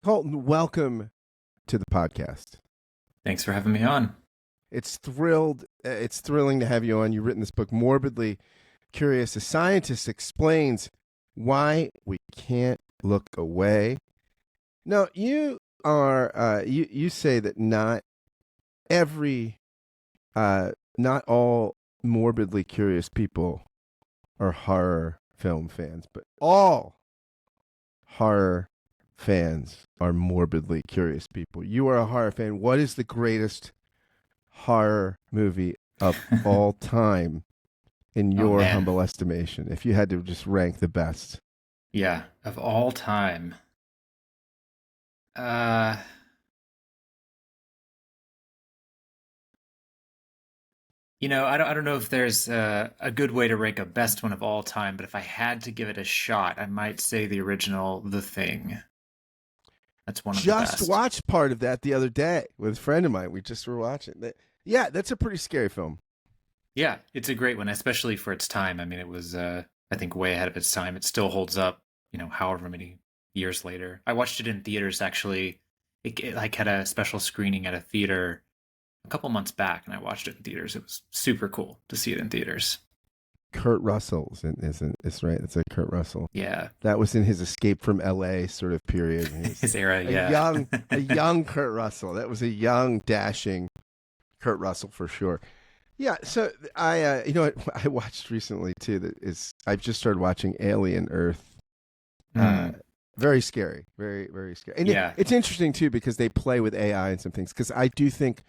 Colton, welcome to the podcast. Thanks for having me on. It's thrilling to have you on. You've written this book, Morbidly Curious. A scientist explains why we can't look away. Now, you say that every, not all morbidly curious people are horror film fans, but all horror fans are morbidly curious people. You are a horror fan. What is the greatest horror movie of all time in Oh your man. humble estimation? If you had to just rank the best. Yeah, of all time. Uh I don't know if there's a good way to rank a best one of all time, but if I had to give it a shot, I might say the original The Thing. That's one of the Just best. watched part of that the other day with a friend of mine. We just were watching that. Yeah, that's a pretty scary film. Yeah, it's a great one, especially for its time. I mean, it was I think way ahead of its time. It still holds up, however many years later. I watched it in theaters actually. It like had a special screening at a theater a couple months back, and I watched it in theaters. It was super cool to see it in theaters. Kurt Russell's isn't it's right? It's a Kurt Russell. Yeah, That was in his Escape from L.A. sort of period. He was his era. a Yeah, young, a young Kurt Russell. That was a young, dashing Kurt Russell for sure. Yeah, so you know what I watched recently too. I've just started watching Alien Earth. Uh, mm, very scary, very very scary, and yeah, it's interesting too because they play with AI and some things. Because I do think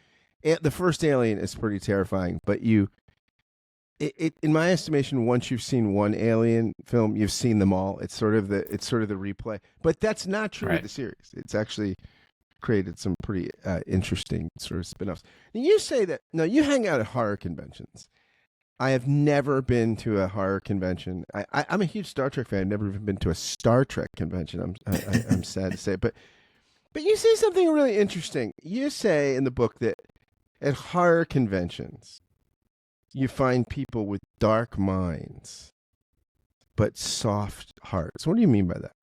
the first Alien is pretty terrifying, but in my estimation, once you've seen one Alien film, you've seen them all. It's sort of the replay, but that's not true with right. the series. It's actually created some pretty interesting sort of spin-offs. Now, you say that now you hang out at horror conventions. I have never been to a horror convention. I'm a huge Star Trek fan. I've never even been to a Star Trek convention. I'm sad to say, but you say something really interesting. You say in the book that at horror conventions you find people with dark minds but soft hearts. What do you mean by that?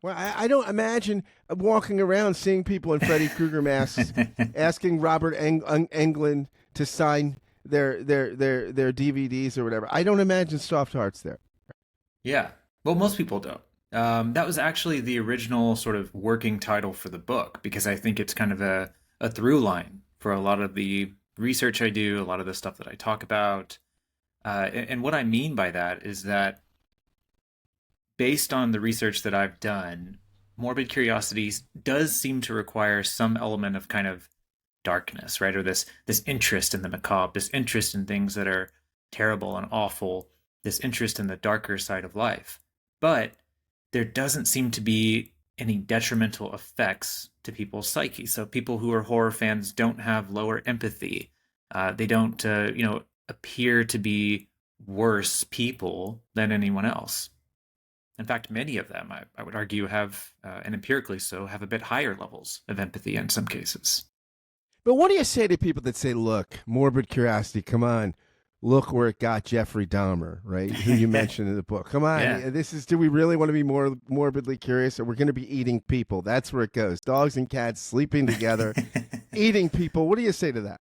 Well, I don't imagine walking around seeing people in Freddy Krueger masks asking Robert Englund to sign their DVDs or whatever. I don't imagine soft hearts there. Yeah. Well, most people don't. That was actually the original sort of working title for the book because I think it's kind of a through line for a lot of the research I do, a lot of the stuff that I talk about. And what I mean by that is that based on the research that I've done, morbid curiosity does seem to require some element of kind of darkness, right? Or this interest in the macabre, this interest in things that are terrible and awful, this interest in the darker side of life. But there doesn't seem to be any detrimental effects to people's psyche. So people who are horror fans don't have lower empathy. They don't, appear to be worse people than anyone else. In fact, many of them, I would argue, have, and empirically so, have a bit higher levels of empathy in some cases. But what do you say to people that say, "Look, morbid curiosity, come on, look where it got Jeffrey Dahmer, right? Who you mentioned in the book. Come Yeah. on, this is. Do we really want to be more morbidly curious, or we're going to be eating people? That's where it goes. Dogs and cats sleeping together, eating people. What do you say to that?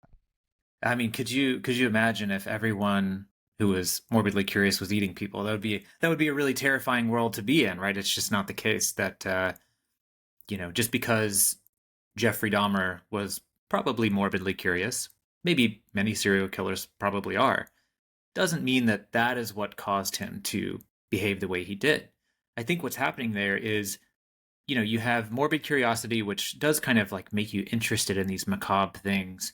I mean, could you imagine if everyone who was morbidly curious was eating people? That would be a really terrifying world to be in, right? It's just not the case that just because Jeffrey Dahmer was probably morbidly curious, maybe many serial killers probably are, doesn't mean that that is what caused him to behave the way he did. I think what's happening there is, you have morbid curiosity, which does kind of like make you interested in these macabre things.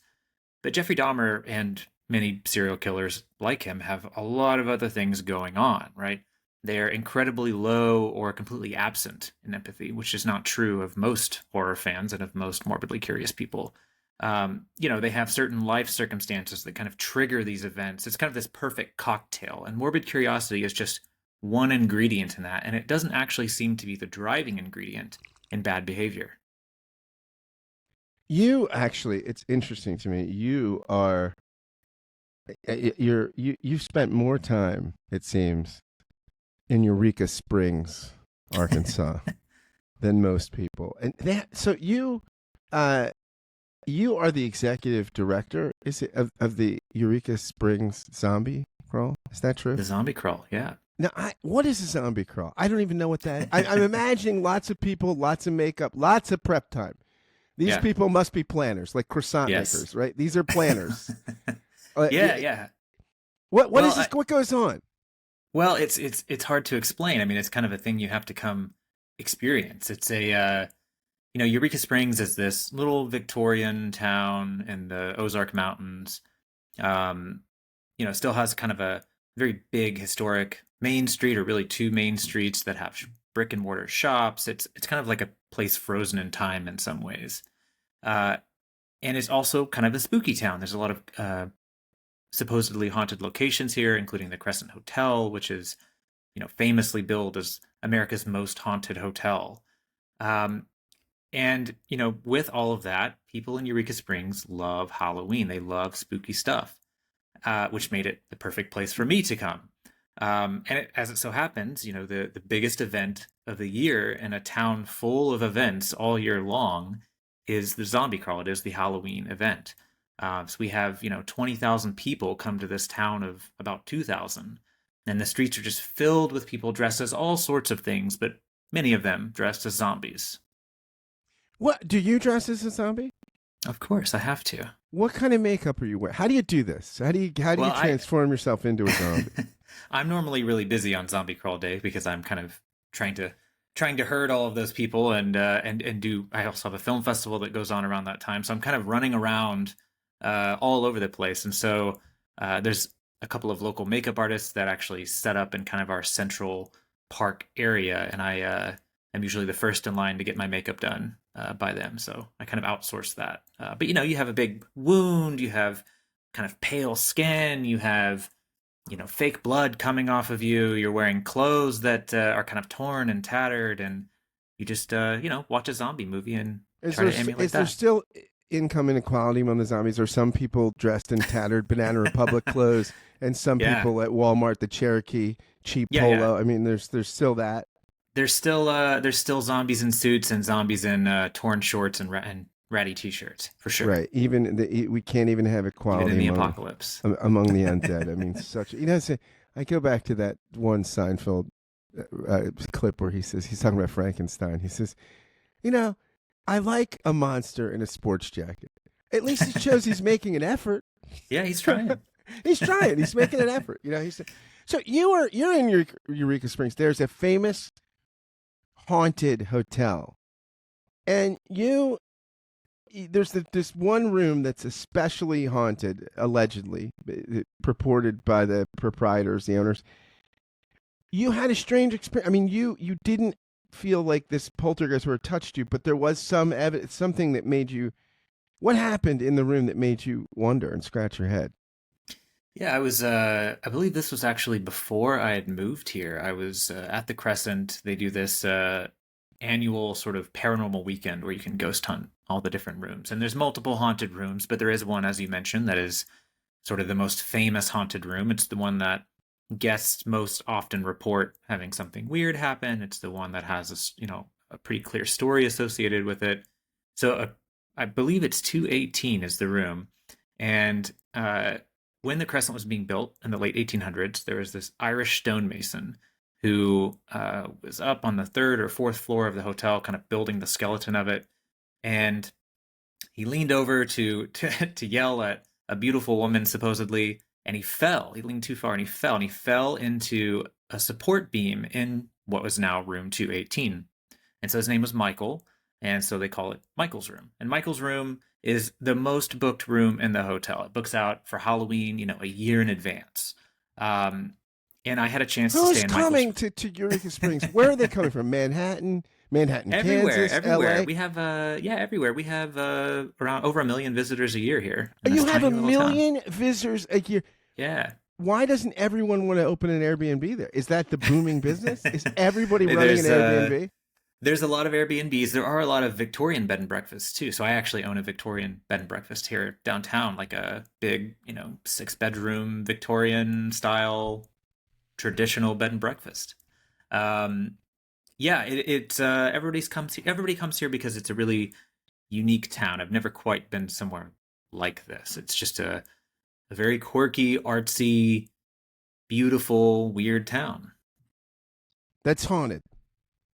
But Jeffrey Dahmer and many serial killers like him have a lot of other things going on, right? They're incredibly low or completely absent in empathy, which is not true of most horror fans and of most morbidly curious people. They have certain life circumstances that kind of trigger these events. It's kind of this perfect cocktail, and morbid curiosity is just one ingredient in that, and it doesn't actually seem to be the driving ingredient in bad behavior. You actually, it's interesting to me. You've spent more time, it seems, in Eureka Springs, Arkansas, than most people. And so uh, you are the executive director, is it, of the Eureka Springs zombie crawl? Is that true? The zombie crawl, yeah. Now, what is a zombie crawl? I don't even know what that is. I'm imagining lots of people, lots of makeup, lots of prep time. These Yeah. people must be planners, like croissant Yes. makers, right? These are planners. Yeah, yeah. What Well, is this? What goes on? well, it's hard to explain. I mean, it's kind of a thing you have to come experience. It's a Eureka Springs is this little Victorian town in the Ozark Mountains. Um, still has kind of a very big historic main street, or really two main streets that have brick and mortar shops. It's kind of like a place frozen in time in some ways. Uh, and it's also kind of a spooky town. There's a lot of supposedly haunted locations here, including the Crescent Hotel, which is, famously billed as America's most haunted hotel. Um, and, with all of that, people in Eureka Springs love Halloween. They love spooky stuff, which made it the perfect place for me to come. As it so happens, the biggest event of the year in a town full of events all year long is the zombie crawl. It is the Halloween event. So we have, 20,000 people come to this town of about 2,000. And the streets are just filled with people dressed as all sorts of things, but many of them dressed as zombies. What do you dress as a zombie? Of course, I have to. What kind of makeup are you wearing? How do you do this? How do you Well, transform yourself into a zombie? I'm normally really busy on zombie crawl day because I'm kind of trying to herd all of those people and do. I also have a film festival that goes on around that time, so I'm kind of running around all over the place. And so there's a couple of local makeup artists that actually set up in kind of our central park area, and I am usually the first in line to get my makeup done by them. So I kind of outsource that. But you have a big wound, you have kind of pale skin, you have fake blood coming off of you. You're wearing clothes that are kind of torn and tattered, and you just watch a zombie movie and try to emulate that. Is there still income inequality among the zombies? Are some people dressed in tattered Banana Republic clothes, and some people at Walmart the Cherokee cheap polo? Yeah. I mean, there's still that. There's still zombies in suits and zombies in torn shorts and ratty t-shirts for sure. Right. We can't even have equality even in the apocalypse among the undead. I mean, I go back to that one Seinfeld clip where he's talking about Frankenstein. He says, I like a monster in a sports jacket. At least it shows he's making an effort. Yeah, he's trying. He's trying. He's making an effort. So you're in Eureka Springs. There's a famous haunted hotel, and there's this one room that's especially haunted, allegedly, purported by the proprietors, the owners. You had a strange experience. I mean, you didn't feel like this poltergeist or touched you, but there was some evidence, something that made you. What happened in the room that made you wonder and scratch your head? Yeah, I believe this was actually before I had moved here. I was at the Crescent. They do this annual sort of paranormal weekend where you can ghost hunt all the different rooms. And there's multiple haunted rooms, but there is one, as you mentioned, that is sort of the most famous haunted room. It's the one that guests most often report having something weird happen. It's the one that has a pretty clear story associated with it. So I believe it's 218 is the room. And when the Crescent was being built in the late 1800s, there was this Irish stonemason who was up on the third or fourth floor of the hotel, kind of building the skeleton of it. And he leaned over to yell at a beautiful woman, supposedly, and he fell. He leaned too far and he fell. And he fell into a support beam in what was now room 218. And so his name was Michael. And so they call it Michael's room. And Michael's room is the most booked room in the hotel. It books out for Halloween, a year in advance. And I had a chance to stay in Michael's. Who's coming to Eureka Springs? Where are they coming from? Manhattan, everywhere, Kansas, everywhere. LA? We have everywhere. We have around over 1 million visitors a year here. You have 1 million visitors a year. Yeah. Why doesn't everyone want to open an Airbnb there? Is that the booming business? Is everybody running an Airbnb? There's a lot of Airbnbs. There are a lot of Victorian bed and breakfasts too. So I actually own a Victorian bed and breakfast here downtown, like a big, 6-bedroom Victorian style traditional bed and breakfast. Yeah, everybody comes here because it's a really unique town. I've never quite been somewhere like this. It's just a very quirky, artsy, beautiful, weird town That's haunted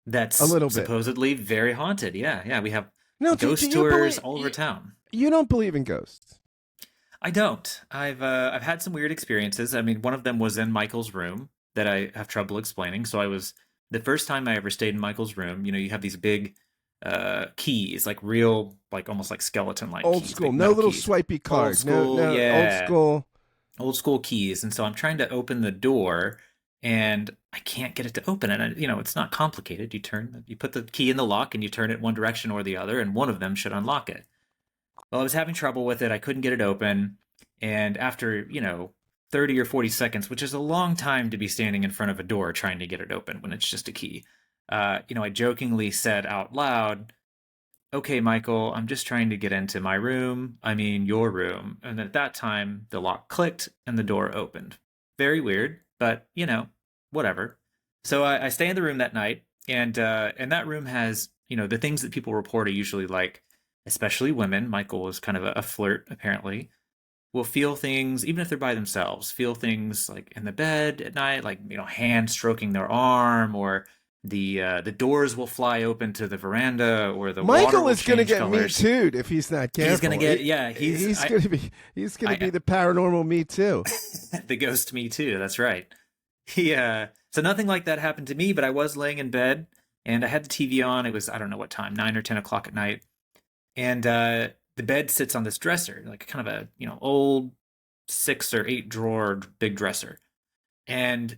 a that's little bit. supposedly very haunted. Yeah, yeah, we have No, do ghost you tours believe all over town. you don't believe in ghosts? I don't. I've had some weird experiences. I mean, one of them was in Michael's room that I have trouble explaining. So I was the first time I ever stayed in Michael's room. You know, you have these big keys, like real, like almost like skeleton like Old keys, school, big no metal little keys, swipey old card. No, school, no, old yeah, school. old school keys. And so I'm trying to open the door, and I can't get it to open. And you know, it's not complicated. You put the key in the lock, and you turn it one direction or the other, and one of them should unlock it. Well, I was having trouble with it. I couldn't get it open. And after, 30 or 40 seconds, which is a long time to be standing in front of a door trying to get it open when it's just a key, I jokingly said out loud, "Okay, Michael, I'm just trying to get into my room. I mean, your room." And at that time, the lock clicked and the door opened. Very weird, but, whatever. So I stay in the room that night, and that room has, the things that people report are usually like, especially women. Michael was kind of a flirt, apparently, will feel things even if they're by themselves, feel things like in the bed at night, like hand stroking their arm, or the doors will fly open to the veranda, or the water Michael will is going to change get Me colors. Too'd if he's not careful. He's gonna get he's going to be the paranormal Me Too. the ghost Me Too. That's right. So nothing like that happened to me, but I was laying in bed and I had the TV on. It was, I don't know what time, 9 or 10 o'clock at night, and the bed sits on this dresser, like kind of a old 6 or 8 drawer big dresser, and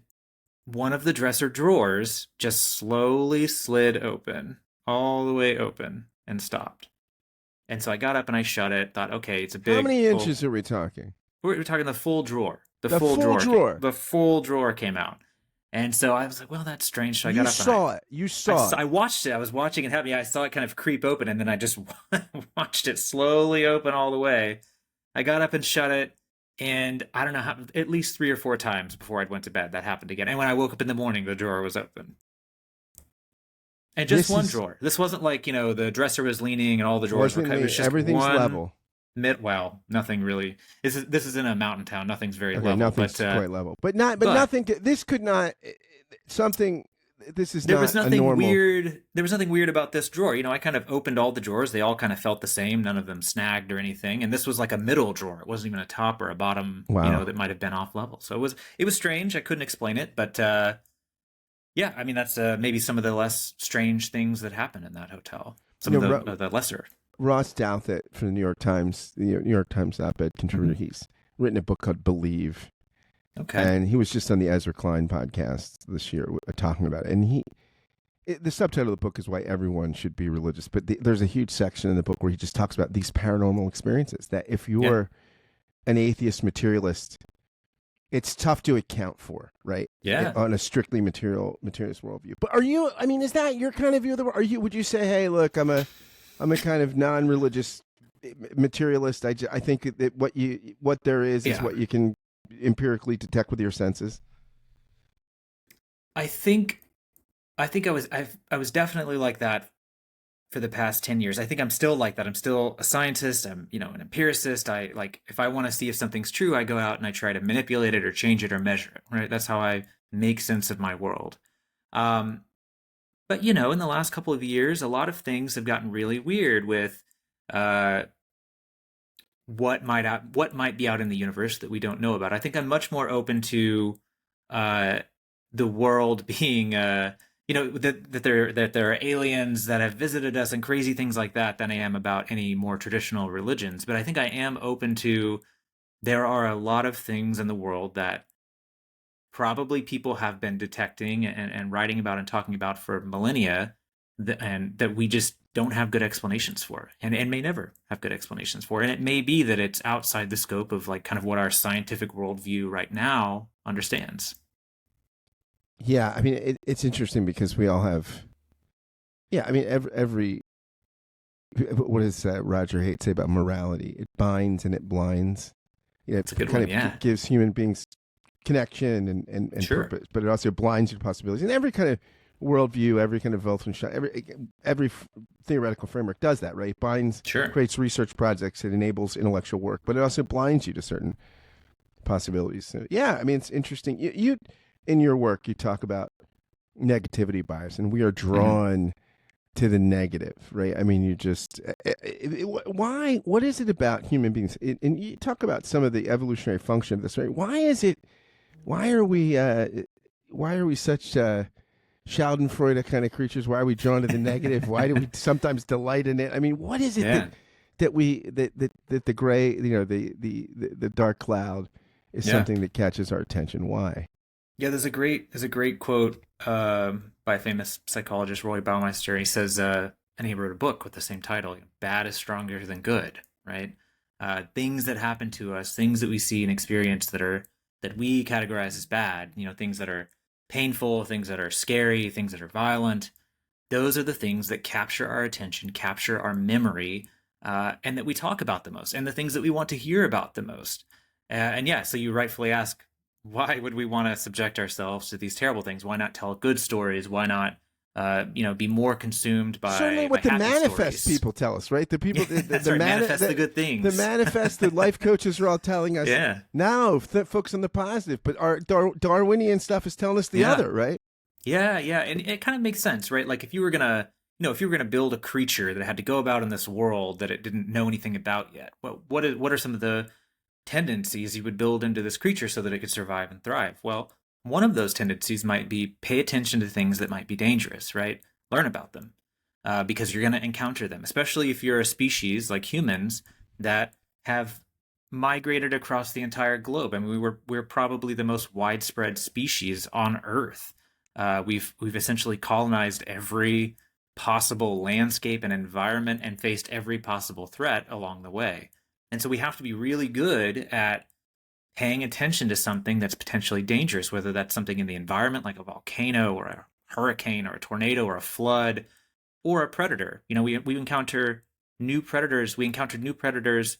one of the dresser drawers just slowly slid open, all the way open, and stopped. And so I got up and I shut it. Thought, okay, it's a big. How many inches are we talking? We're talking the full drawer. The full drawer. The full drawer came out. And so I was like, well, that's strange. So I got up and You saw it. I watched it. I was watching it happen. I saw it kind of creep open, and then I just watched it slowly open all the way. I got up and shut it, and I don't know how, at least 3 or 4 times before I went to bed, that happened again. And when I woke up in the morning, the drawer was open. And just one drawer. This wasn't like, the dresser was leaning and all the drawers were cut. It was just everything's level. Well, nothing really. This is in a mountain town. Nothing's very level. Nothing's quite level. But nothing. This could not. Something. This is there not was nothing a normal. weird. There was nothing weird about this drawer. I kind of opened all the drawers. They all kind of felt the same. None of them snagged or anything. And this was like a middle drawer. It wasn't even a top or a bottom. Wow. That might have been off level. So it was strange. I couldn't explain it, but yeah. I mean, that's maybe some of the less strange things that happen in that hotel. Some of the lesser. Ross Douthat from the New York Times, op-ed contributor, he's written a book called Believe. Okay. And he was just on the Ezra Klein podcast this year talking about it. And the subtitle of the book is Why Everyone Should Be Religious. But there's a huge section in the book where he just talks about these paranormal experiences, that if you're an atheist materialist, it's tough to account for, right? Yeah. On a strictly materialist worldview. But is that your kind of view of the world? Would you say, hey, look, I'm a kind of non-religious materialist. I think that what there is what you can empirically detect with your senses. I think I was definitely like that for the past 10 years. I think I'm still like that. I'm still a scientist. I'm, an empiricist. I if I want to see if something's true, I go out and I try to manipulate it or change it or measure it, right? That's how I make sense of my world. But, in the last couple of years, a lot of things have gotten really weird with what might be out in the universe that we don't know about. I think I'm much more open to the world being, that there are aliens that have visited us and crazy things like that than I am about any more traditional religions. But I think I am open to there are a lot of things in the world that probably people have been detecting and writing about and talking about for millennia, and that we just don't have good explanations for, and may never have good explanations for. And it may be that it's outside the scope of kind of what our scientific worldview right now understands. Yeah, it's interesting because we all have. Yeah, every what does Roger Haight say about morality? It binds and it blinds. It's a good kind one. of gives human beings connection and sure. purpose, but it also blinds you to possibilities. And every kind of worldview, every kind of Weltanschauung, every theoretical framework does that, right? It binds, Sure. creates research projects, it enables intellectual work, but it also blinds you to certain possibilities. So, yeah, I mean, it's interesting. You in your work, you talk about negativity bias, and we are Hmm. drawn to the negative, right? I mean, you just why? What is it about human beings? And you talk about some of the evolutionary function of this, right? Why is it? Why are we? Why are we such Schadenfreude kind of creatures? Why are we drawn to the negative? Why do we sometimes delight in it? I mean, what is it Yeah. that the gray, the dark cloud is Yeah. something that catches our attention? Why? Yeah, there's a great quote by a famous psychologist, Roy Baumeister. He says, and he wrote a book with the same title, "Bad is Stronger Than Good." Right? Things that happen to us, things that we see and experience that we categorize as bad. Things that are painful, things that are scary, things that are violent. Those are the things that capture our attention, capture our memory, and that we talk about the most, and the things that we want to hear about the most. And yeah, so you rightfully ask, why would we want to subject ourselves to these terrible things? Why not tell good stories? Why not, be more consumed Certainly, by what the happy manifest stories? people tell us, right? The Yeah, people, that's right. Manifest the good the things. manifest, the life coaches are all telling us, Yeah, no, focus on the positive. But our Darwinian stuff is telling us the yeah. other, right? Yeah, yeah, and it kind of makes sense, right? Like if you were gonna, if you were gonna build a creature that had to go about in this world that it didn't know anything about yet, what are some of the tendencies you would build into this creature so that it could survive and thrive? Well, one of those tendencies might be pay attention to things that might be dangerous, right? Learn about them, because you're gonna encounter them, especially if you're a species like humans that have migrated across the entire globe. I mean, we're probably the most widespread species on Earth. We've essentially colonized every possible landscape and environment and faced every possible threat along the way. And so we have to be really good at paying attention to something that's potentially dangerous, whether that's something in the environment like a volcano or a hurricane or a tornado or a flood or a predator. We encounter new predators. We encountered new predators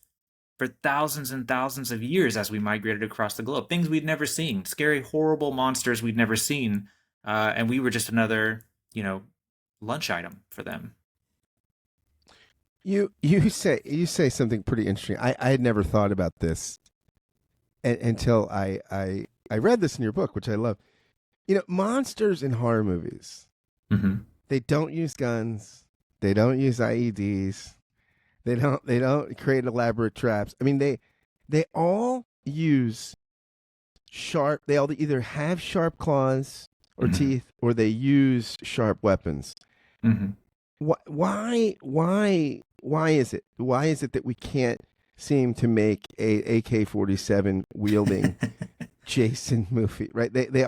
for thousands and thousands of years as we migrated across the globe. Things we'd never seen, scary, horrible monsters we'd never seen, and we were just another, lunch item for them. You say something pretty interesting. I had never thought about this until I read this in your book, which I love. Monsters in horror movies, Mm-hmm. they don't use guns, they don't use IEDs, they don't create elaborate traps. I mean, they all use sharp. They all either have sharp claws or Mm-hmm. teeth, or they use sharp weapons. Mm-hmm. Why is it? Why is it that we can't seem to make a AK-47 wielding Jason movie? Right? Yeah. They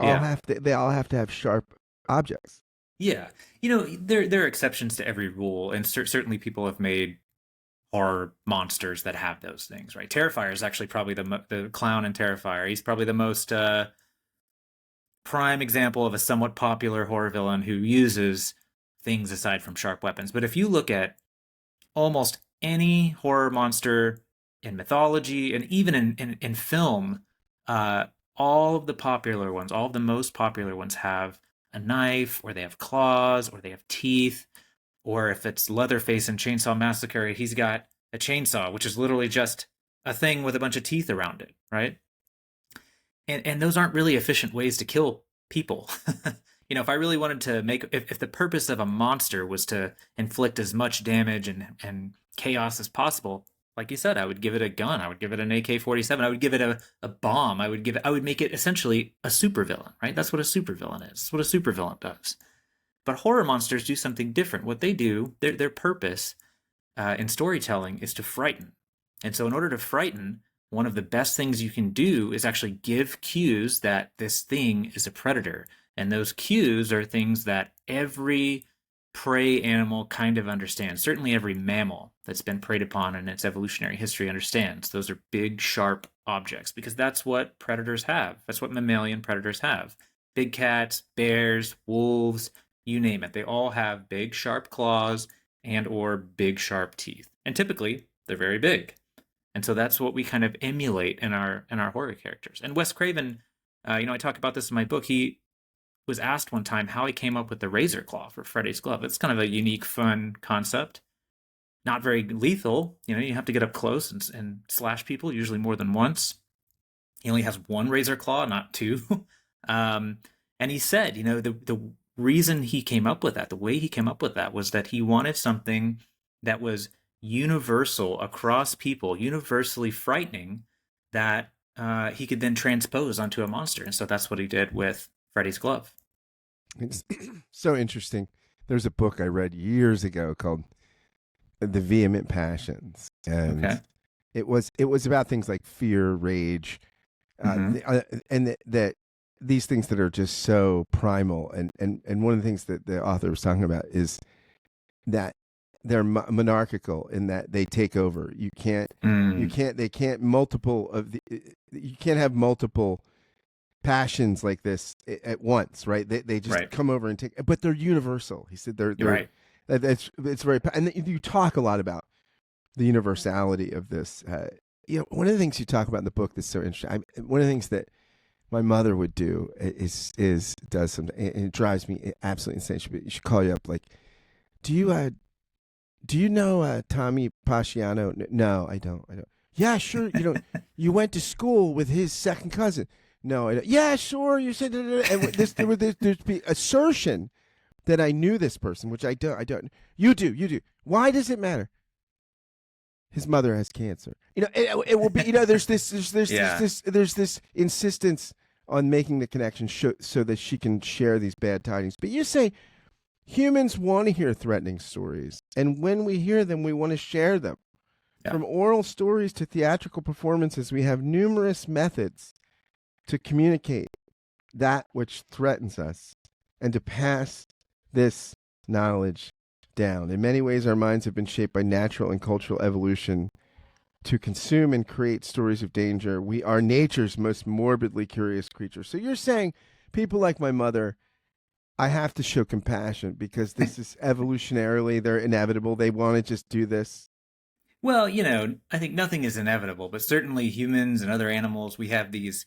all have to have sharp objects. Yeah. There are exceptions to every rule, and certainly people have made horror monsters that have those things, right? Terrifier is actually probably the clown in Terrifier. He's probably the most prime example of a somewhat popular horror villain who uses things aside from sharp weapons. But if you look at almost any horror monster in mythology and even in film, uh, all of the popular ones, all of the most popular ones have a knife, or they have claws, or they have teeth, or if it's Leatherface in Chainsaw Massacre, he's got a chainsaw, which is literally just a thing with a bunch of teeth around it, right? And those aren't really efficient ways to kill people. If I really wanted to if the purpose of a monster was to inflict as much damage and chaos as possible, like you said, I would give it a gun. I would give it an AK-47. I would give it a bomb. I would make it essentially a supervillain, right? That's what a supervillain is. That's what a supervillain does. But horror monsters do something different. What they do, their purpose in storytelling is to frighten. And so, in order to frighten, one of the best things you can do is actually give cues that this thing is a predator. And those cues are things that every prey animal kind of understands. Certainly, every mammal that's been preyed upon in its evolutionary history understands. Those are big, sharp objects because that's what predators have. That's what mammalian predators have. Big cats, bears, wolves, you name it. They all have big, sharp claws and or big sharp teeth. And typically they're very big. And so that's what we kind of emulate in our horror characters. And Wes Craven, I talk about this in my book. was asked one time how he came up with the razor claw for Freddy's glove. It's kind of a unique, fun concept. Not very lethal. You have to get up close and slash people, usually more than once. He only has one razor claw, not two. um, and he said, the reason he came up with that, the way he came up with that, was that he wanted something that was universal across people, universally frightening, that he could then transpose onto a monster. And so that's what he did with Freddy's glove. It's so interesting. There's a book I read years ago called The Vehement Passions, Okay. and it was about things like fear, rage, Mm-hmm. that these things that are just so primal, and one of the things that the author was talking about is that they're monarchical in that they take over. Mm. They can't multiple of the, you can't have multiple passions like this at once, right? They just Right. come over and take, but they're universal. He said You're right. it's very, and you talk a lot about the universality of this. One of the things you talk about in the book that's so interesting. One of the things that my mother would do is does something, and it drives me absolutely insane. She call you up like, do you know Tommy Pasciano? No, I don't. I don't. Yeah, sure. You went to school with his second cousin. No, I don't. Yeah, sure. You said, and there'd be assertion that I knew this person, which I don't. I don't. You do. You do. Why does it matter? His mother has cancer. It will be. Yeah. There's this insistence on making the connection so that she can share these bad tidings. But you say humans want to hear threatening stories, and when we hear them, we want to share them. Yeah. From oral stories to theatrical performances, we have numerous methods to communicate that which threatens us and to pass this knowledge down. In many ways, our minds have been shaped by natural and cultural evolution to consume and create stories of danger. We are nature's most morbidly curious creatures. So you're saying people like my mother, I have to show compassion because this is evolutionarily, they're inevitable. They want to just do this. Well, I think nothing is inevitable, but certainly humans and other animals, we have these,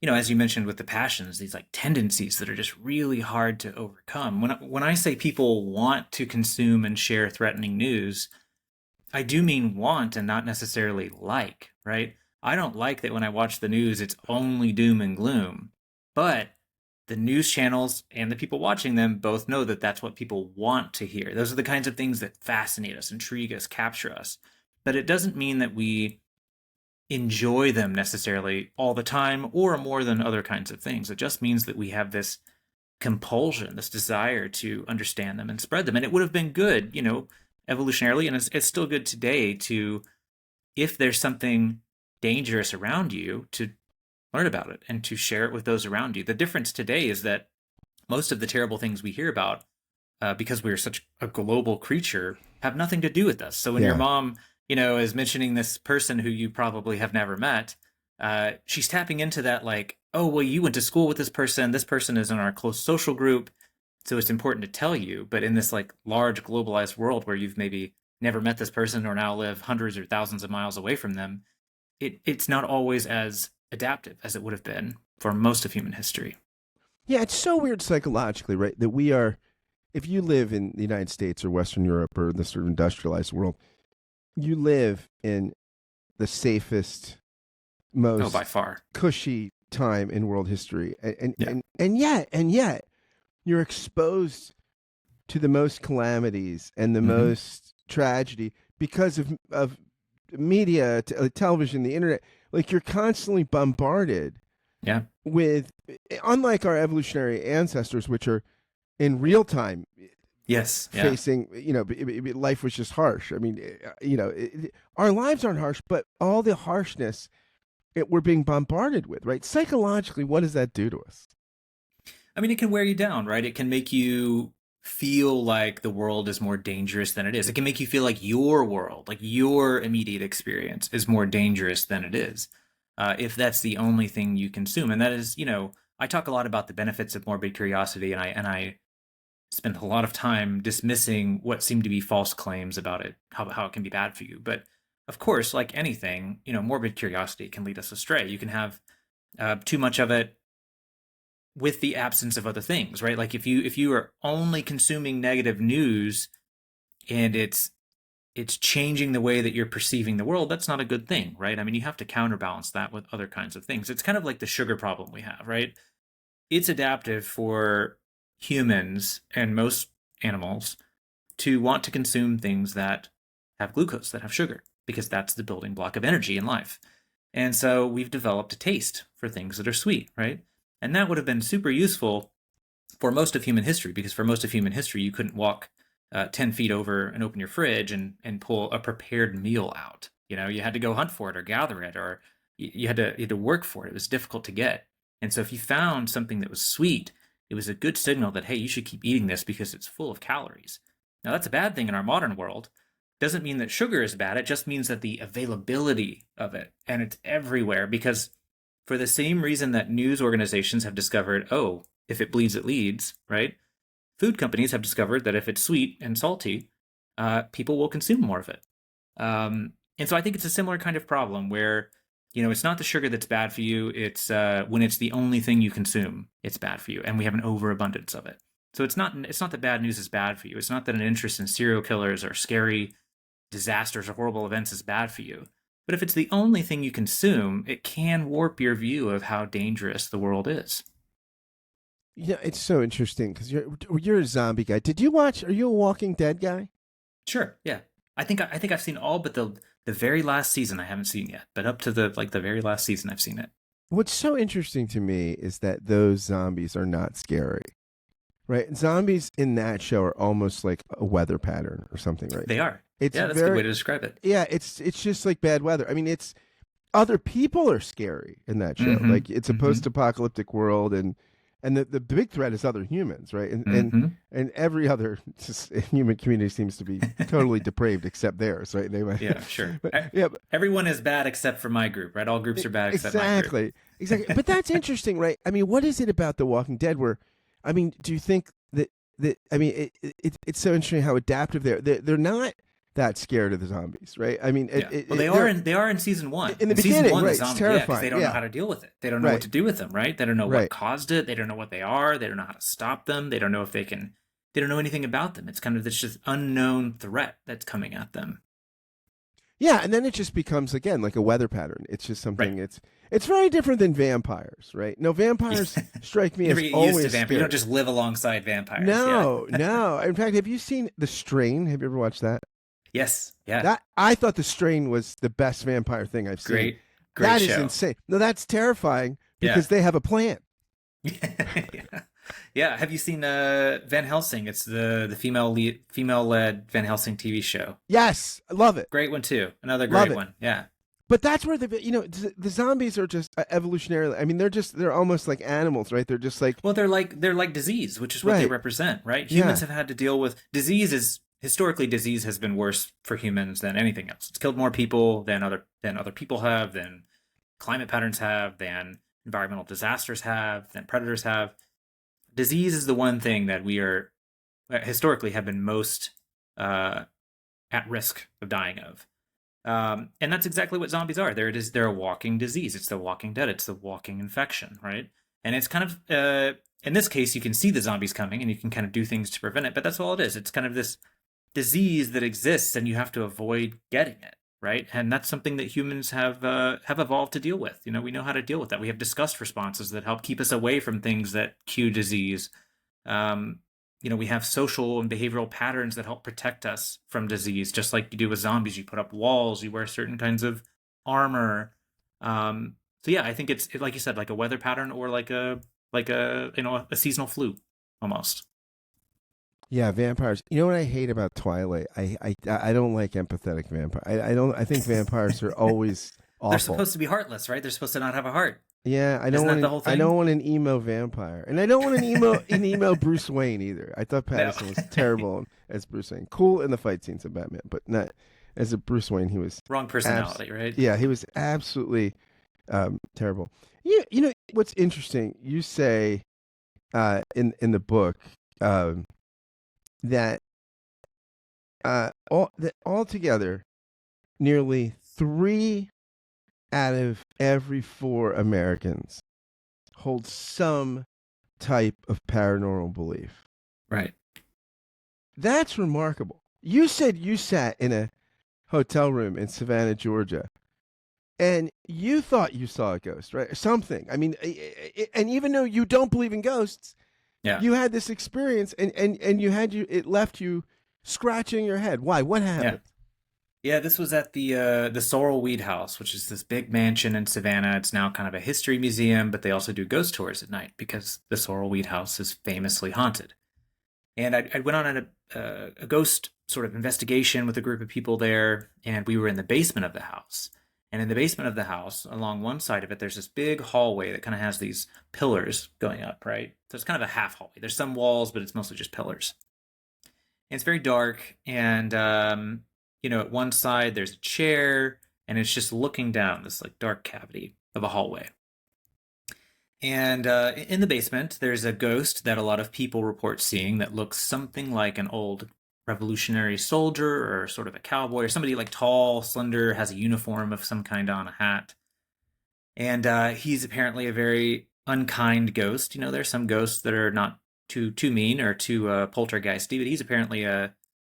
as you mentioned with the passions, these like tendencies that are just really hard to overcome. When I say people want to consume and share threatening news, I do mean want and not necessarily like, right? I don't like that when I watch the news, it's only doom and gloom. But the news channels and the people watching them both know that that's what people want to hear. Those are the kinds of things that fascinate us, intrigue us, capture us. But it doesn't mean that we enjoy them necessarily all the time or more than other kinds of things. It just means that we have this compulsion, this desire to understand them and spread them. And it would have been good, evolutionarily, and it's still good today to, if there's something dangerous around you, to learn about it and to share it with those around you. The difference today is that most of the terrible things we hear about, because we're such a global creature, have nothing to do with us. So when your Yeah. mom, is mentioning this person who you probably have never met, she's tapping into that like, oh, well, you went to school with this person. This person is in our close social group. So it's important to tell you. But in this like large globalized world where you've maybe never met this person or now live hundreds or thousands of miles away from them, it's not always as adaptive as it would have been for most of human history. Yeah, it's so weird psychologically, right? That we are, if you live in the United States or Western Europe or the sort of industrialized world, you live in the safest, Oh, by most far. cushy time in world history, Yeah. and yet you're exposed to the most calamities and the Mm-hmm. most tragedy because of media, television, the internet. Like you're constantly bombarded Yeah. with, unlike our evolutionary ancestors, which are in real time Yes. Yeah. facing, life was just harsh. I mean, our lives aren't harsh, but all the harshness we're being bombarded with, right? Psychologically, what does that do to us? I mean, it can wear you down, right? It can make you feel like the world is more dangerous than it is. It can make you feel like your world, like your immediate experience, is more dangerous than it is, if that's the only thing you consume. And that is, I talk a lot about the benefits of morbid curiosity, and I spend a lot of time dismissing what seem to be false claims about it, how it can be bad for you. But of course, like anything, morbid curiosity can lead us astray. You can have too much of it, with the absence of other things, right? Like if you are only consuming negative news and it's changing the way that you're perceiving the world, that's not a good thing, right? I mean, you have to counterbalance that with other kinds of things. It's kind of like the sugar problem we have, right? It's adaptive for humans and most animals to want to consume things that have glucose, that have sugar, because that's the building block of energy in life. And so we've developed a taste for things that are sweet, right? And that would have been super useful for most of human history, because for most of human history, you couldn't walk 10 feet over and open your fridge and pull a prepared meal out. You know, you had to go hunt for it or gather it, or you had to work for it. It was difficult to get. And so if you found something that was sweet, it was a good signal that, hey, you should keep eating this because it's full of calories. Now, that's a bad thing in our modern world. Doesn't mean that sugar is bad. It just means that the availability of it, and it's everywhere, because for the same reason that news organizations have discovered, oh, if it bleeds, it leads, right? Food companies have discovered that if it's sweet and salty, people will consume more of it. And so I think it's a similar kind of problem where, you know, it's not the sugar that's bad for you. It's when it's the only thing you consume, it's bad for you, and we have an overabundance of it. So it's not that bad news is bad for you. It's not that an interest in serial killers or scary disasters or horrible events is bad for you. But if it's the only thing you consume, it can warp your view of how dangerous the world is. Yeah, it's so interesting because you're a zombie guy. Did you watch? Are you a Walking Dead guy? Sure, yeah. I think I've seen all but the very last season I haven't seen yet. But up to the very last season I've seen it. What's so interesting to me is that those zombies are not scary, right? Zombies in that show are almost like a weather pattern or something, right? They are. It's yeah, that's a good way to describe it. Yeah, it's just like bad weather. I mean, it's other people are scary in that show. Mm-hmm. Like it's a post-apocalyptic world, and the big threat is other humans, right? And every other human community seems to be totally depraved except theirs, right? They might, yeah, sure. But everyone is bad except for my group, right? All groups are bad except my group. Exactly. But that's interesting, right? I mean, what is it about The Walking Dead where, I mean, do you think that I mean, it's so interesting how adaptive they're not that scared of the zombies, right? I mean, well, they are in season one. In the season beginning, one, right? the zombies, It's terrifying. Because they don't know how to deal with it. They don't know what to do with them, right? They don't know what caused it. They don't know what they are. They don't know how to stop them. They don't know if they can. They don't know anything about them. It's kind of this just unknown threat that's coming at them. Yeah, and then it just becomes again like a weather pattern. It's just something. It's very different than vampires, right? No, vampires strike me as always scary. You don't just live alongside vampires. No, no. In fact, have you seen The Strain? Have you ever watched that? Yes. Yeah. I thought The Strain was the best vampire thing I've seen. Great That show. is insane. No, that's terrifying because they have a plan. Yeah. Have you seen Van Helsing? It's the female-led Van Helsing TV show. Yes, I love it. Great one too. Another great one. Yeah. But that's where the zombies are just evolutionarily. I mean, they're almost like animals, right? They're just like they're like disease, which is what they represent, right? Humans have had to deal with historically disease has been worse for humans than anything else. It's killed more people than other people have, than climate patterns have, than environmental disasters have, than predators have. Disease is the one thing that we are historically have been most at risk of dying of. And that's exactly what zombies are. They're a walking disease. It's the walking dead. It's the walking infection, right? And it's kind of, in this case, you can see the zombies coming and you can kind of do things to prevent it, but that's all it is. It's kind of this disease that exists and you have to avoid getting it, right? And that's something that humans have evolved to deal with. You know, we know how to deal with that. We have disgust responses that help keep us away from things that cue disease. You know, we have social and behavioral patterns that help protect us from disease, just like you do with zombies. You put up walls, you wear certain kinds of armor. So yeah, I think it's like you said, like a weather pattern or like a a seasonal flu almost. Yeah, vampires. You know what I hate about Twilight? I don't like empathetic vampires. I think vampires are always awful. They're supposed to be heartless, right? They're supposed to not have a heart. Yeah, I don't want an emo vampire, and I don't want an emo Bruce Wayne either. I thought Pattinson was terrible as Bruce Wayne. Cool in the fight scenes of Batman, but not as a Bruce Wayne. He was wrong personality, right? Yeah, he was absolutely terrible. You know what's interesting? You say in the book that altogether, nearly 3 out of every 4 Americans hold some type of paranormal belief. Right. That's remarkable. You said you sat in a hotel room in Savannah, Georgia, and you thought you saw a ghost, right? Something. I mean, and even though you don't believe in ghosts, Yeah. you had this experience, and it left you scratching your head. Why? What happened? Yeah, this was at the Sorrel Weed House, which is this big mansion in Savannah. It's now kind of a history museum, but they also do ghost tours at night because the Sorrel Weed House is famously haunted. And I went on a ghost sort of investigation with a group of people there, and we were in the basement of the house. And in the basement of the house, along one side of it, there's this big hallway that kind of has these pillars going up, right? So it's kind of a half hallway. There's some walls, but it's mostly just pillars. And it's very dark, and at one side there's a chair, and it's just looking down this like dark cavity of a hallway. And in the basement, there's a ghost that a lot of people report seeing that looks something like an old revolutionary soldier or sort of a cowboy or somebody like tall, slender, has a uniform of some kind on, a hat. And he's apparently a very unkind ghost. There's some ghosts that are not too mean or too poltergeisty, but he's apparently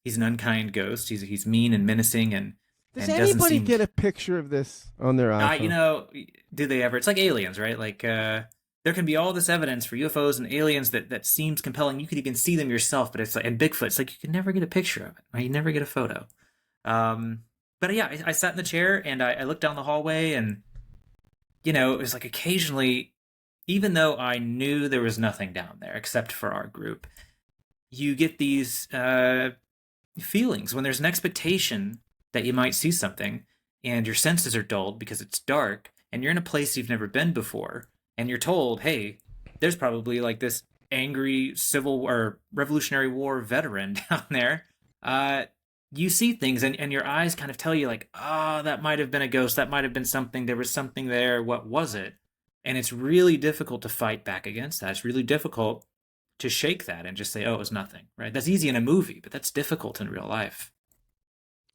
he's an unkind ghost. He's mean and menacing and Does and anybody get a picture of this on their iPhone? Do they ever? It's like aliens, right? Like there can be all this evidence for UFOs and aliens that seems compelling. You could even see them yourself, but it's like, and Bigfoot, it's like you can never get a picture of it, right? You never get a photo. But yeah, I sat in the chair and I looked down the hallway, and it was like occasionally, even though I knew there was nothing down there except for our group, you get these feelings when there's an expectation that you might see something, and your senses are dulled because it's dark, and you're in a place you've never been before, and you're told, hey, there's probably like this angry Civil or Revolutionary War veteran down there. You see things, and your eyes kind of tell you like, that might have been a ghost, that might have been something, there was something there, what was it? And it's really difficult to fight back against that. It's really difficult to shake that and just say, oh, it was nothing, right? That's easy in a movie, but that's difficult in real life.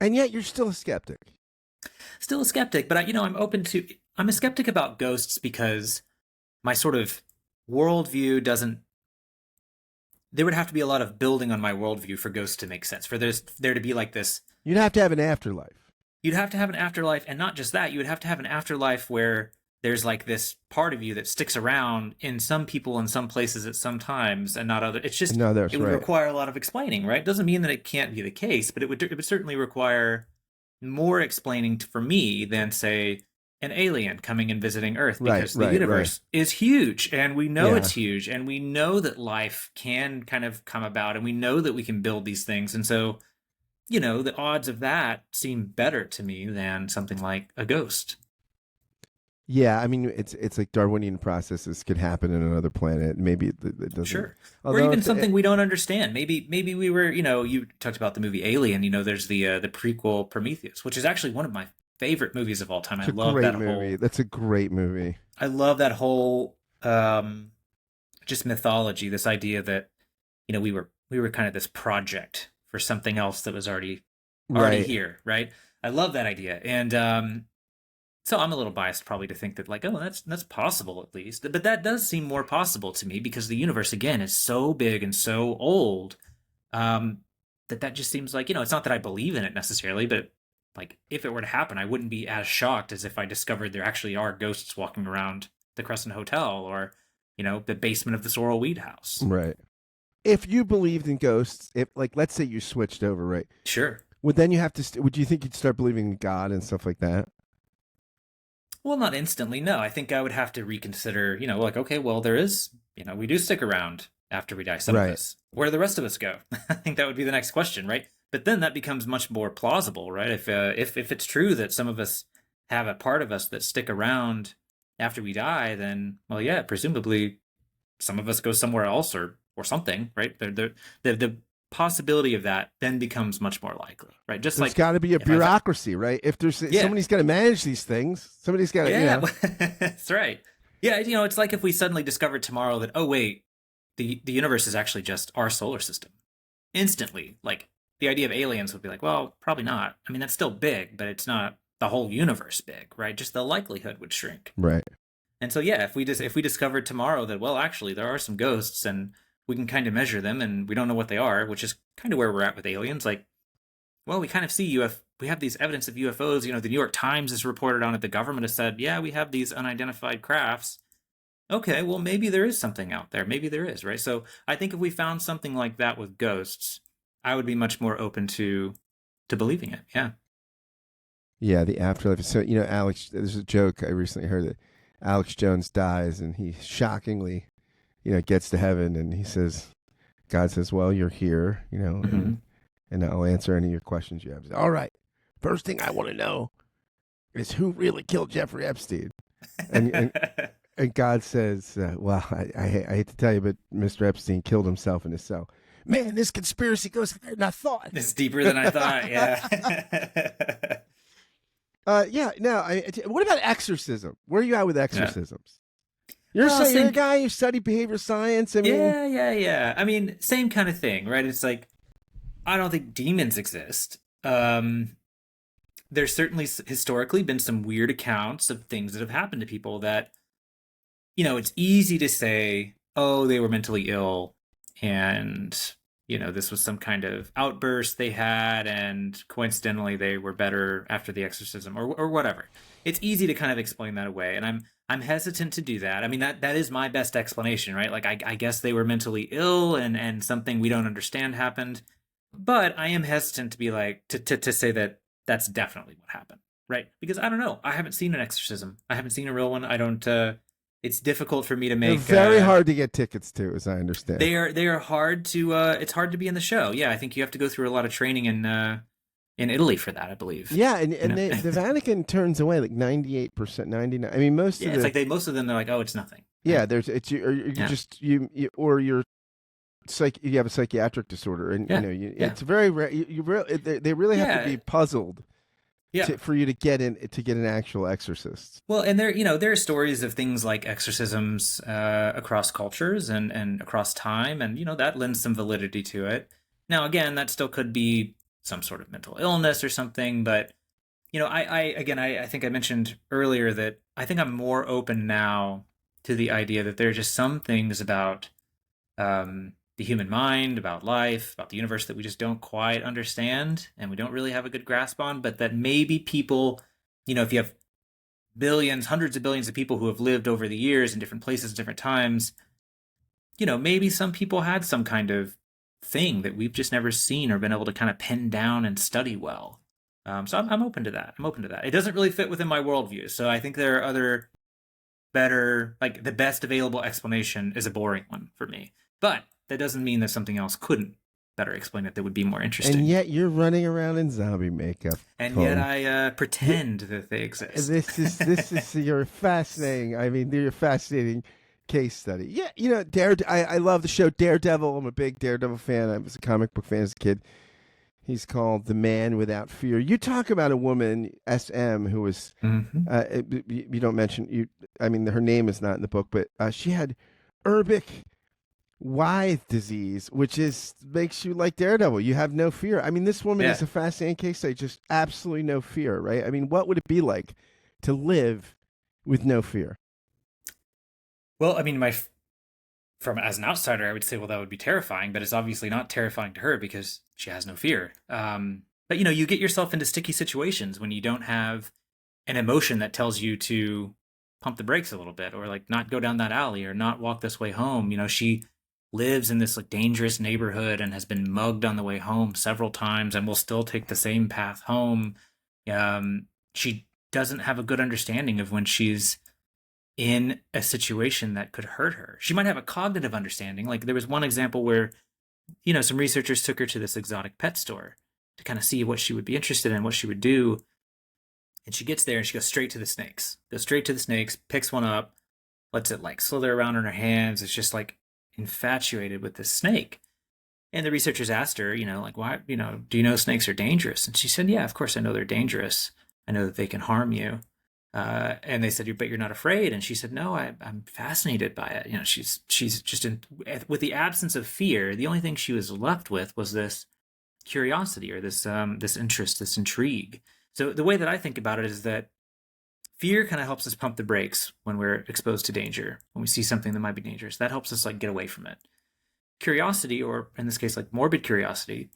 And yet you're still a skeptic. Still a skeptic, but I'm a skeptic about ghosts because my sort of worldview there would have to be a lot of building on my worldview for ghosts to make sense, for there to be like this. You'd have to have an afterlife. You'd have to have an afterlife, and not just that, you would have to have an afterlife where there's like this part of you that sticks around in some people in some places at some times and not other. It's just, it would require a lot of explaining, right? Doesn't mean that it can't be the case, but it would certainly require more explaining for me than, say, an alien coming and visiting Earth, because the universe is huge, and we know it's huge, and we know that life can kind of come about, and we know that we can build these things. And so, the odds of that seem better to me than something like a ghost. Yeah, I mean, it's like Darwinian processes could happen in another planet. Maybe it doesn't. Sure. Or even something we don't understand. Maybe we were, you talked about the movie Alien. There's the prequel Prometheus, which is actually one of my favorite movies of all time. I love that movie. That's a great movie. I love that whole just mythology. This idea that we were kind of this project for something else that was already here, right? I love that idea, and so I'm a little biased probably to think that like, oh, that's possible at least. But that does seem more possible to me because the universe, again, is so big and so old that just seems like, it's not that I believe in it necessarily, but like if it were to happen, I wouldn't be as shocked as if I discovered there actually are ghosts walking around the Crescent Hotel or, the basement of the Sorrel Weed House. Right. If you believed in ghosts, let's say you switched over, right? Sure. Would you think you'd start believing in God and stuff like that? Well, not instantly, no. I think I would have to reconsider, okay, well, there is, we do stick around after we die, some of us. Where do the rest of us go? I think that would be the next question, right? But then that becomes much more plausible, right? If it's true that some of us have a part of us that stick around after we die, then, well, yeah, presumably some of us go somewhere else or something, right? The possibility of that then becomes much more likely, right? Just there's got to be a bureaucracy, right? If somebody's got to manage these things, somebody's got to, That's right. Yeah, it's like if we suddenly discovered tomorrow that, oh wait, the universe is actually just our solar system. Instantly, like the idea of aliens would be like, well, probably not. I mean, that's still big, but it's not the whole universe big, right? Just the likelihood would shrink. Right. And so, yeah, if we discovered tomorrow that, well, actually there are some ghosts and we can kind of measure them and we don't know what they are, which is kind of where we're at with aliens. Like, well, we kind of see we have these evidence of UFOs. You know, the New York Times has reported on it. The government has said, yeah, we have these unidentified crafts. Okay, well, maybe there is something out there. Maybe there is, right? So I think if we found something like that with ghosts, I would be much more open to believing it. Yeah. Yeah, the afterlife. So, Alex, there's a joke I recently heard that Alex Jones dies and he shockingly, gets to heaven and he says, God says, well, you're here, Mm-hmm. and I'll answer any of your questions you have. All right. First thing I want to know is who really killed Jeffrey Epstein? And God says, well, I hate to tell you, but Mr. Epstein killed himself in his cell. Man, this conspiracy goes higher than I thought. It's deeper than I thought. Yeah. Yeah. Now, what about exorcism? Where are you at with exorcisms? Yeah. You're a guy who studied behavioral science. I mean, yeah. I mean, same kind of thing, right? It's like, I don't think demons exist. There's certainly historically been some weird accounts of things that have happened to people that, it's easy to say, oh, they were mentally ill and, this was some kind of outburst they had and coincidentally they were better after the exorcism or whatever. It's easy to kind of explain that away. And I'm hesitant to do that. I mean, that is my best explanation, right? Like, I guess they were mentally ill and something we don't understand happened. But I am hesitant to be like, to say that that's definitely what happened, right? Because I don't know. I haven't seen an exorcism. I haven't seen a real one. I don't, it's difficult for me to make. They're very hard to get tickets to, as I understand. They are hard to, it's hard to be in the show. Yeah, I think you have to go through a lot of training in Italy for that, I believe. Yeah, and the Vatican turns away like 98%, 99%. I mean, most of it's like most of them, they're like, oh, it's nothing. Yeah, you have a psychiatric disorder, and it's very rare. They really have to be puzzled, for you to get an actual exorcist. Well, and there are stories of things like exorcisms across cultures and across time, and that lends some validity to it. Now, again, that still could be some sort of mental illness or something, but I think I mentioned earlier that I think I'm more open now to the idea that there are just some things about the human mind, about life, about the universe that we just don't quite understand and we don't really have a good grasp on, but that maybe people, if you have billions, hundreds of billions of people who have lived over the years in different places, different times, maybe some people had some kind of thing that we've just never seen or been able to kind of pin down and study well. So I'm open to that. It doesn't really fit within my worldview. So I think there are other better, like the best available explanation is a boring one for me. But that doesn't mean that something else couldn't better explain it that would be more interesting. And yet you're running around in zombie makeup. And yet I pretend that they exist. This is you're fascinating. I mean, you're a fascinating case study. Yeah, I love the show Daredevil. I'm a big Daredevil fan. I was a comic book fan as a kid. He's called The Man Without Fear. You talk about a woman, SM, who was, you don't mention, her name is not in the book, but she had Urbic Wythe disease, which makes you like Daredevil. You have no fear. I mean, this woman is a fascinating case study, just absolutely no fear, right? I mean, what would it be like to live with no fear? Well, I mean, from as an outsider, I would say, well, that would be terrifying, but it's obviously not terrifying to her because she has no fear. But you get yourself into sticky situations when you don't have an emotion that tells you to pump the brakes a little bit or like not go down that alley or not walk this way home. She lives in this like dangerous neighborhood and has been mugged on the way home several times and will still take the same path home. She doesn't have a good understanding of when she's in a situation that could hurt her. She might have a cognitive understanding. Like there was one example where, some researchers took her to this exotic pet store to kind of see what she would be interested in, what she would do. And she gets there and she goes straight to the snakes. Picks one up, lets it like slither around in her hands. It's just like infatuated with this snake. And the researchers asked her, like, why, do you know snakes are dangerous? And she said, yeah, of course I know they're dangerous. I know that they can harm you. And they said, but you're not afraid. And she said, no, I'm fascinated by it. She's just with the absence of fear. The only thing she was left with was this curiosity or this interest, this intrigue. So the way that I think about it is that fear kind of helps us pump the brakes when we're exposed to danger, when we see something that might be dangerous. That helps us like get away from it. Curiosity, or in this case, like morbid curiosity,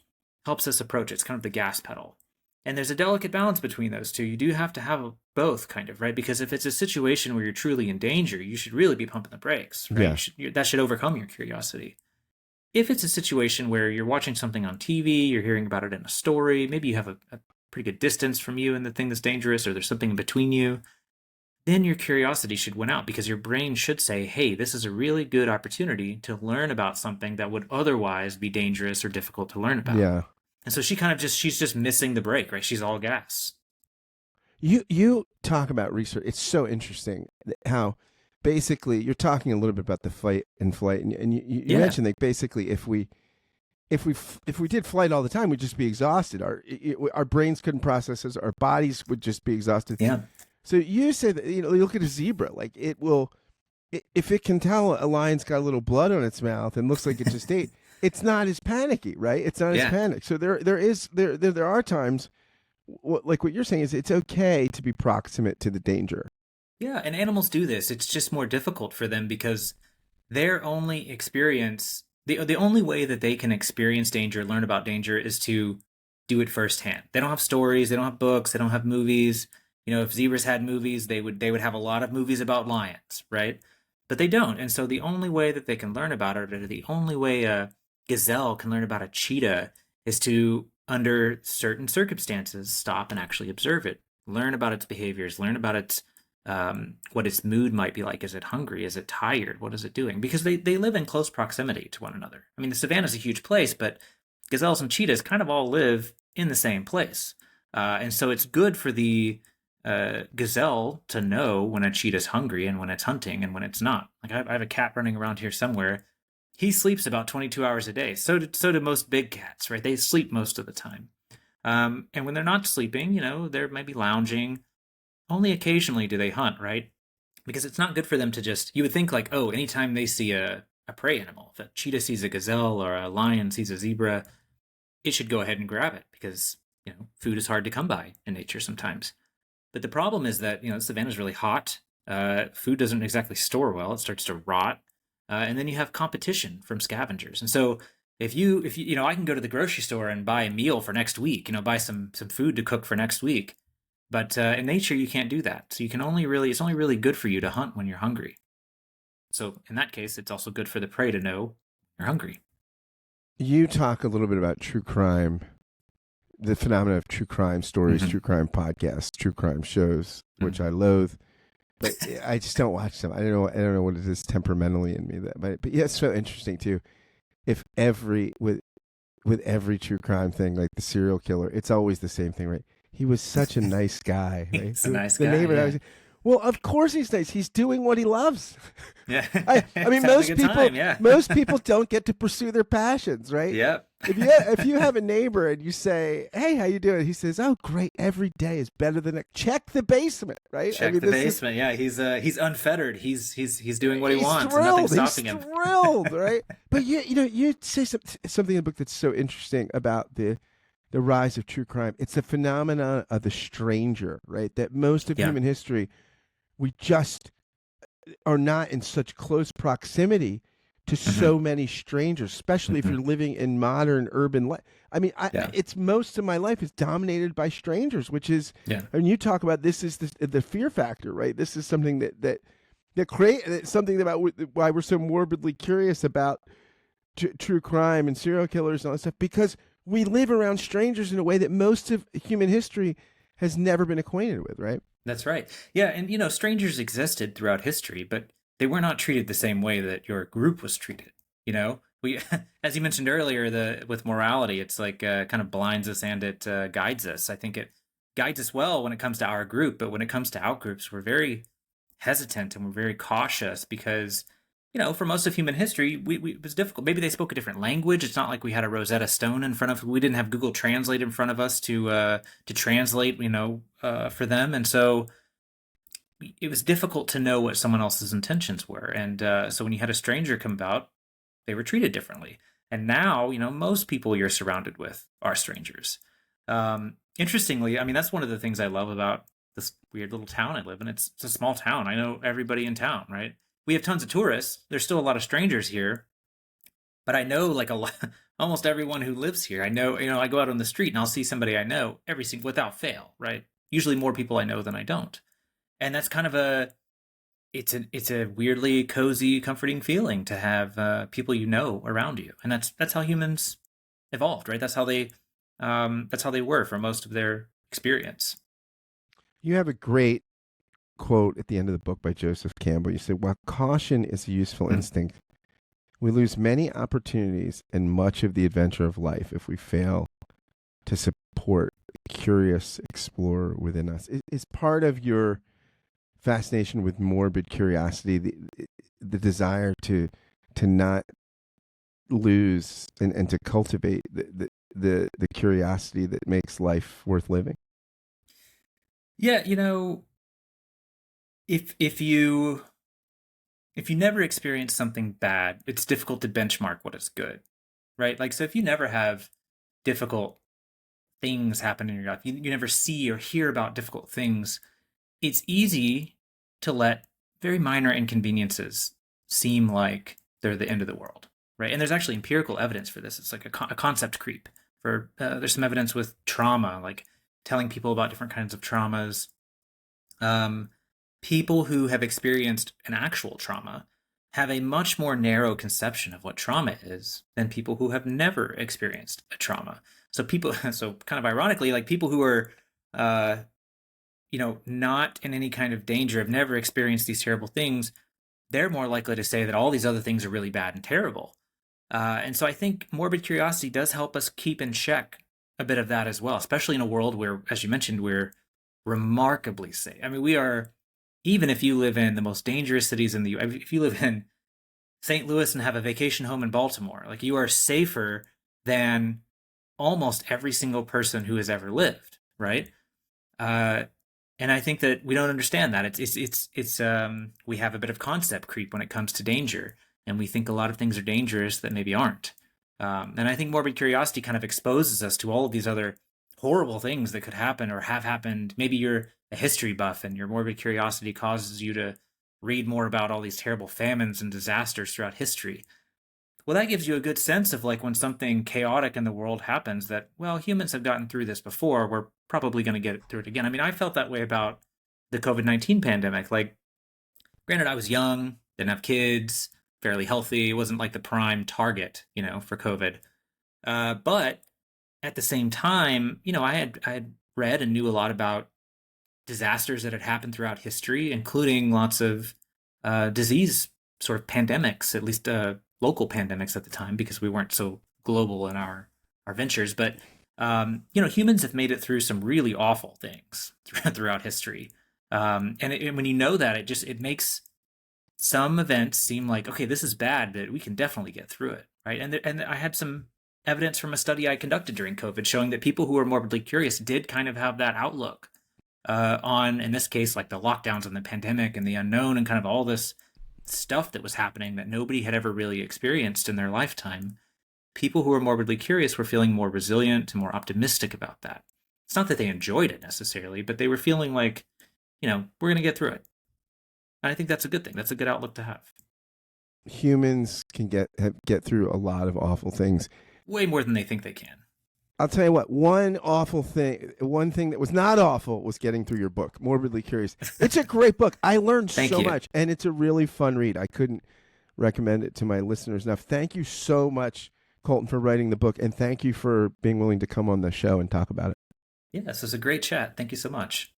helps us approach it. It's kind of the gas pedal. And there's a delicate balance between those two. You do have to have both, kind of, right? Because if it's a situation where you're truly in danger, you should really be pumping the brakes, right? Yeah. That should overcome your curiosity. If it's a situation where you're watching something on TV, you're hearing about it in a story, maybe you have a pretty good distance from you and the thing that's dangerous, or there's something in between you, then your curiosity should win out because your brain should say, hey, this is a really good opportunity to learn about something that would otherwise be dangerous or difficult to learn about. Yeah. And so she's just missing the break, right? She's all gas. You talk about research. It's so interesting how basically you're talking a little bit about the fight and flight, and you mentioned that basically if we did flight all the time, we'd just be exhausted. Our brains couldn't process this. Our bodies would just be exhausted. Yeah. So you say that, you look at a zebra, like if it can tell a lion's got a little blood on its mouth and looks like it just ate, it's not as panicky, right? It's not as panicked. So there are times, like what you're saying is, it's okay to be proximate to the danger. Yeah, and animals do this. It's just more difficult for them because their only experience, the only way that they can experience danger, learn about danger, is to do it firsthand. They don't have stories, they don't have books, they don't have movies. If zebras had movies, they would have a lot of movies about lions, right? But they don't. And so the only way that they can learn about it, or the only way a gazelle can learn about a cheetah, is to, under certain circumstances, stop and actually observe it, learn about its behaviors, learn about its what its mood might be like. Is it hungry? Is it tired? What is it doing? Because they live in close proximity to one another. I mean, the savannah is a huge place, but gazelles and cheetahs kind of all live in the same place. And so it's good for the gazelle to know when a cheetah's hungry and when it's hunting and when it's not. Like I have a cat running around here somewhere. He sleeps about 22 hours a day. So do most big cats, right? They sleep most of the time. And when they're not sleeping, they're maybe lounging. Only occasionally do they hunt, right? Because it's not good for them to just, you would think like, oh, anytime they see a prey animal, if a cheetah sees a gazelle or a lion sees a zebra, it should go ahead and grab it because, food is hard to come by in nature sometimes. But the problem is that, the savannah is really hot. Food doesn't exactly store well. It starts to rot. And then you have competition from scavengers. And so if you, I can go to the grocery store and buy a meal for next week, buy some food to cook for next week. But in nature, you can't do that. So it's only really good for you to hunt when you're hungry. So in that case, it's also good for the prey to know you're hungry. You talk a little bit about true crime, the phenomena of true crime stories, true crime podcasts, true crime shows, which I loathe, but I just don't watch them. I don't know what it is temperamentally in me but yeah, it's so interesting too. If with every true crime thing, like the serial killer, it's always the same thing, right? He was such a nice guy, right? He's a nice the guy. Neighbor, well, of course he's nice. He's doing what he loves. Yeah. I mean, most people don't get to pursue their passions, right? Yep. If you have a neighbor and you say, "Hey, how you doing?" He says, "Oh, great. Every day is better than it." Check the basement, right? Check the basement. Yeah, he's unfettered. He's doing what he wants. Thrilled. And nothing's stopping him. He's thrilled, right? But you say something in the book that's so interesting about the rise of true crime. It's a phenomenon of the stranger, right? That most of human history, we just are not in such close proximity to so many strangers, especially if you're living in modern urban life. I mean, it's most of my life is dominated by strangers, which is, and you talk about this is the fear factor, right? This is something that create something about why we're so morbidly curious about true crime and serial killers and all that stuff, because we live around strangers in a way that most of human history has never been acquainted with, right? That's right. Yeah, and strangers existed throughout history, but they were not treated the same way that your group was treated. We, as you mentioned earlier, with morality, it's like kind of blinds us and it guides us. I think it guides us well when it comes to our group, but when it comes to out groups, we're very hesitant and we're very cautious because, for most of human history, it was difficult. Maybe they spoke a different language. It's not like we had a Rosetta Stone in front of. We didn't have Google Translate in front of us to translate, for them, and so it was difficult to know what someone else's intentions were. And so when you had a stranger come about, they were treated differently. And now, most people you're surrounded with are strangers. Interestingly, I mean, that's one of the things I love about this weird little town I live in. It's a small town. I know everybody in town, right? We have tons of tourists. There's still a lot of strangers here, but I know like a lot, almost everyone who lives here. I know, I go out on the street and I'll see somebody I know every single without fail, right? Usually more people I know than I don't, and that's kind of it's a weirdly cozy, comforting feeling to have people around you, and that's how humans evolved, right? That's how they were for most of their experience. You have a great quote at the end of the book by Joseph Campbell. You say, while caution is a useful Mm. instinct, we lose many opportunities and much of the adventure of life if we fail to support the curious explorer within us. Is part of your fascination with morbid curiosity the desire to not lose and to cultivate the curiosity that makes life worth living? Yeah, if you never experience something bad, it's difficult to benchmark what is good, right? Like, so if you never have difficult things happen in your life, you never see or hear about difficult things, it's easy to let very minor inconveniences seem like they're the end of the world, right? And there's actually empirical evidence for this. It's like a concept creep. There's some evidence with trauma, like telling people about different kinds of traumas. Um, People who have experienced an actual trauma have a much more narrow conception of what trauma is than people who have never experienced a trauma. So kind of ironically, like people who are, uh, not in any kind of danger, have never experienced these terrible things, they're more likely to say that all these other things are really bad and terrible. And so I think morbid curiosity does help us keep in check a bit of that as well, especially in a world where, as you mentioned, we're remarkably safe. I mean, we are, even if you live in the most dangerous cities in the US, if you live in St. Louis and have a vacation home in Baltimore, like you are safer than almost every single person who has ever lived, right? Uh, and I think that we don't understand that. It's we have a bit of concept creep when it comes to danger, and we think a lot of things are dangerous that maybe aren't. And I think morbid curiosity kind of exposes us to all of these other horrible things that could happen or have happened. Maybe you're a history buff and your morbid curiosity causes you to read more about all these terrible famines and disasters throughout history. Well, that gives you a good sense of like when something chaotic in the world happens that, well, humans have gotten through this before. We're probably going to get through it again. I mean, I felt that way about the COVID-19 pandemic. Like, granted, I was young, didn't have kids, fairly healthy. It wasn't like the prime target, for COVID. But at the same time, I had read and knew a lot about disasters that had happened throughout history, including lots of disease sort of pandemics, at least local pandemics at the time, because we weren't so global in our ventures. But humans have made it through some really awful things throughout history, and when you know that, it makes some events seem like, okay, this is bad, but we can definitely get through it, right? And I had some evidence from a study I conducted during COVID showing that people who were morbidly curious did kind of have that outlook on, in this case, like the lockdowns and the pandemic and the unknown and kind of all this stuff that was happening that nobody had ever really experienced in their lifetime. People who were morbidly curious were feeling more resilient and more optimistic about that. It's not that they enjoyed it necessarily, but they were feeling like, we're going to get through it. And I think that's a good thing. That's a good outlook to have. Humans can get through a lot of awful things. Way more than they think they can. I'll tell you what, one thing that was not awful was getting through your book, Morbidly Curious. It's a great book. I learned so much, and it's a really fun read. I couldn't recommend it to my listeners enough. Thank you so much, Coltan, for writing the book, and thank you for being willing to come on the show and talk about it. Yeah, this was a great chat. Thank you so much.